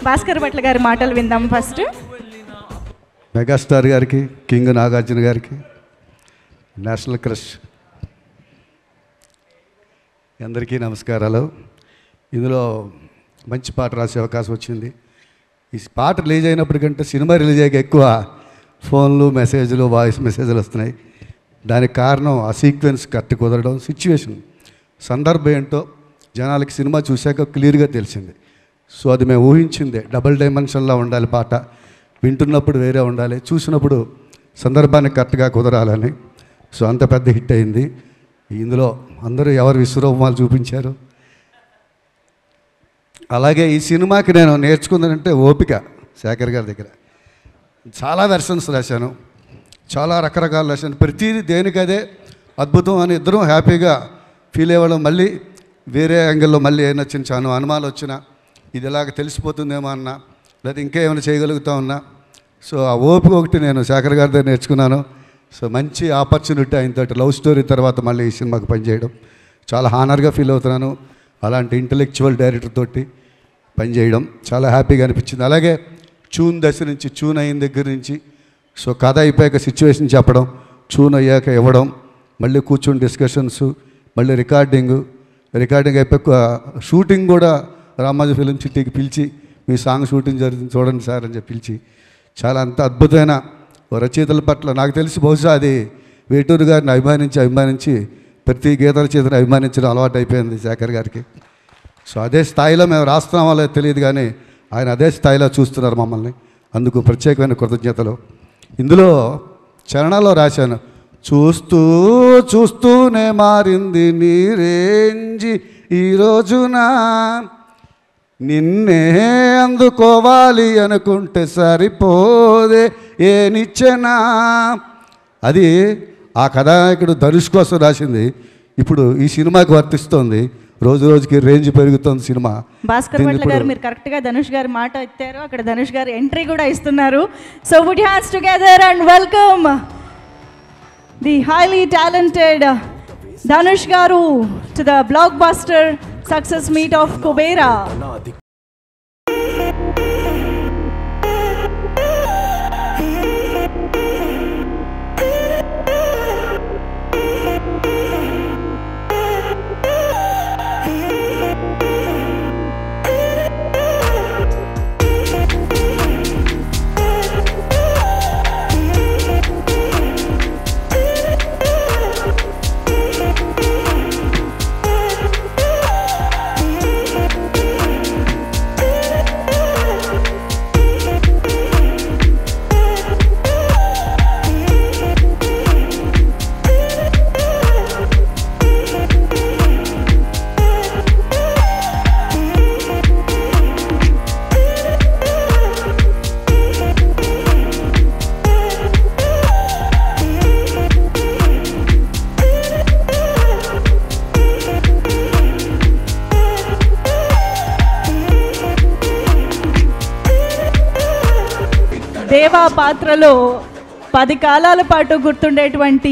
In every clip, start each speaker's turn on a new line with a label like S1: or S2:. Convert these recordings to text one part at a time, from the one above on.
S1: భాస్కర్ భట్ల గారి మాటలు విందాం. ఫస్ట్
S2: మెగాస్టార్ గారికి, కింగ్ నాగార్జున గారికి, నేషనల్ క్రష్ అందరికీ నమస్కారాలు. ఇందులో మంచి పాట రాసే అవకాశం వచ్చింది. ఈ పాట రిలీజ్ అయినప్పటికంటే సినిమా రిలీజ్ అయ్యాక ఎక్కువ ఫోన్లు, మెసేజ్లు, వాయిస్ మెసేజ్లు వస్తున్నాయి. దానికి కారణం ఆ సీక్వెన్స్ కరెక్ట్ కుదరడం, సిచ్యువేషన్, సందర్భం ఏంటో జనాలకి సినిమా చూశాక క్లియర్గా తెలిసింది. సో అది మేము ఊహించిందే. డబుల్ డైమెన్షన్లో ఉండాలి పాట, వింటున్నప్పుడు వేరే ఉండాలి, చూసినప్పుడు సందర్భానికి కరెక్ట్గా కుదరాలని. సో అంత పెద్ద హిట్ అయింది. ఇందులో అందరూ ఎవరు విశ్వరూపాలు చూపించారు. అలాగే ఈ సినిమాకి నేను నేర్చుకుందంటే ఓపిక. శేఖర్ గారి దగ్గర చాలా వెర్షన్స్ రాశాను, చాలా రకరకాలు రాశాను. ప్రతిదీ దేనికదే అద్భుతం అని ఇద్దరం హ్యాపీగా ఫీల్ అయ్యేవాళ్ళం. మళ్ళీ వేరే యాంగిల్లో మళ్ళీ ఏమైనా చిన్న అనుమానాలు వచ్చినా, ఇది ఎలాగ తెలిసిపోతుందేమో అన్నా, లేదా ఇంకా ఏమైనా చేయగలుగుతా ఉన్నా. సో ఆ ఓపిక ఒకటి నేను శేఖర్ గారి దగ్గర నేర్చుకున్నాను. సో మంచి ఆపర్చునిటీ ఆయనతో లవ్ స్టోరీ తర్వాత మళ్ళీ ఈ సినిమాకి పనిచేయడం చాలా హానర్గా ఫీల్ అవుతున్నాను. అలాంటి ఇంటలెక్చువల్ డైరెక్టర్ తోటి పనిచేయడం చాలా హ్యాపీగా అనిపించింది. అలాగే చూన్ దశ నుంచి, చూన్ అయిన దగ్గర నుంచి, సో కథ అయిపోయాక సిచ్యువేషన్ చెప్పడం, చూన్ అయ్యాక ఇవ్వడం, మళ్ళీ కూర్చొని డిస్కషన్స్, మళ్ళీ రికార్డింగ్ అయిపోయాక షూటింగ్ కూడా రామాజీ ఫిలిం సిటీకి పిలిచి మీ సాంగ్ షూటింగ్ జరుగుతుంది చూడండి సార్ అని చెప్పి పిలిచి చాలా అంత అద్భుతమైన రచయితల పట్ల నాకు తెలిసి బహుశా అది వేటూరు గారిని అభిమానించి ప్రతి గీత రచయితని అభిమానించడం అలవాటు అయిపోయింది శేఖర్ గారికి. సో అదే స్థాయిలో మేము రాస్తున్నామో లేదో తెలియదు కానీ ఆయన అదే స్థాయిలో చూస్తున్నారు మమ్మల్ని. అందుకు ప్రత్యేకమైన కృతజ్ఞతలు. ఇందులో చరణాల్లో రాశాను, చూస్తూనే మారింది నీ రేంజి ఈ రోజున, నిన్నే అందుకోవాలి అనుకుంటే సరిపోదే ఏ నిచ్చెనా. అది ఆ కథానాయకుడు ధనుష్ కోసం రాసింది. ఇప్పుడు ఈ సినిమాకి వర్తిస్తుంది. రోజు రోజుకి రేంజ్ పెరుగుతుంది సినిమా.
S1: భాస్కర్ భట్ల గారు మీరు కరెక్ట్గా ధనుష్ గారి మాట ఇచ్చారు. అక్కడ ధనుష్ గారు ఎంట్రీ కూడా ఇస్తున్నారు. So put your hands together and welcome the highly talented Dhanush గారు to the blockbuster success meet of Kubera. Deva పాత్రలో 10 కాలాల పాటు గుర్తుండేటువంటి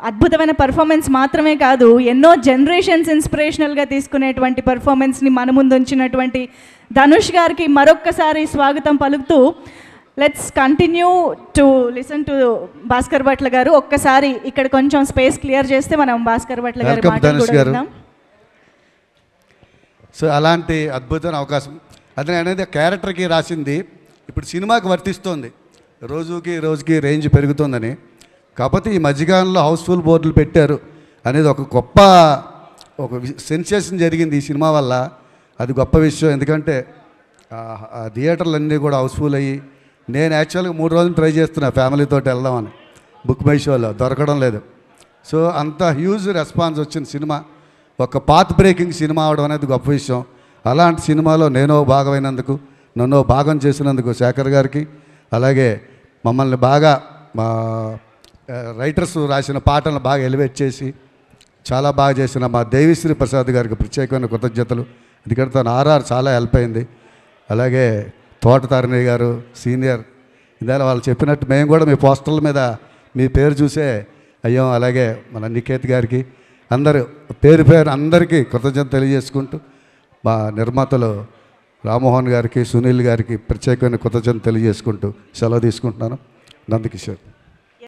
S1: అద్భుతమైన పర్ఫార్మెన్స్ మాత్రమే కాదు, ఎన్నో జనరేషన్స్ ఇన్స్పిరేషనల్గా తీసుకునేటువంటి పర్ఫార్మెన్స్ని మన ముందు ఉంచినటువంటి ధనుష్ గారికి మరొక్కసారి స్వాగతం పలుకుతూ let's continue to listen to Bhaskar Bhatla గారు. ఒక్కసారి ఇక్కడ కొంచెం స్పేస్ క్లియర్ చేస్తే మనం భాస్కర్ భట్ల గారి మాటలు కూడా విందాం.
S2: సో అలాంటి అద్భుతమైన అవకాశం అదే అనేది క్యారెక్టర్కి రాసింది ఇప్పుడు సినిమాకి వర్తిస్తోంది. రోజుకి రేంజ్ పెరుగుతుందని. కాకపోతే ఈ మధ్యకాలంలో హౌస్ఫుల్ బోర్డులు పెట్టారు అనేది ఒక గొప్ప సెన్సేషన్ జరిగింది ఈ సినిమా వల్ల. అది గొప్ప విషయం. ఎందుకంటే థియేటర్లు అన్నీ కూడా హౌస్ఫుల్ అయ్యి, నేను యాక్చువల్గా 3 రోజులు ట్రై చేస్తున్నా ఫ్యామిలీతో వెళ్దామని, బుక్ మై షోలో దొరకడం లేదు. సో అంత హ్యూజ్ రెస్పాన్స్ వచ్చింది సినిమా. ఒక పాత్ బ్రేకింగ్ సినిమా అవడం అనేది గొప్ప విషయం. అలాంటి సినిమాలో నేను భాగమైనందుకు, నన్ను భాగం చేసినందుకు శేఖర్ గారికి, అలాగే మమ్మల్ని బాగా మా రైటర్స్ రాసిన పాటలను బాగా ఎలివేట్ చేసి చాలా బాగా చేసిన మా దేవిశ్రీ ప్రసాద్ గారికి ప్రత్యేకమైన కృతజ్ఞతలు. ఎందుకంటే తను ఆర్ఆర్ చాలా హెల్ప్ అయింది. అలాగే తోటతారిణి గారు సీనియర్, ఇందాక వాళ్ళు చెప్పినట్టు మేము కూడా మీ పోస్టర్ల మీద మీ పేరు చూసే అయ్యాం. అలాగే మన నికేత్ గారికి, అందరూ పేరు అందరికీ కృతజ్ఞత తెలియజేసుకుంటూ, మా నిర్మాతలు రామ్మోహన్ గారికి, సునీల్ గారికి ప్రత్యేకమైన కృతజ్ఞతలు తెలియజేసుకుంటూ సెలవు తీసుకుంటున్నాను. నందకిషోర్.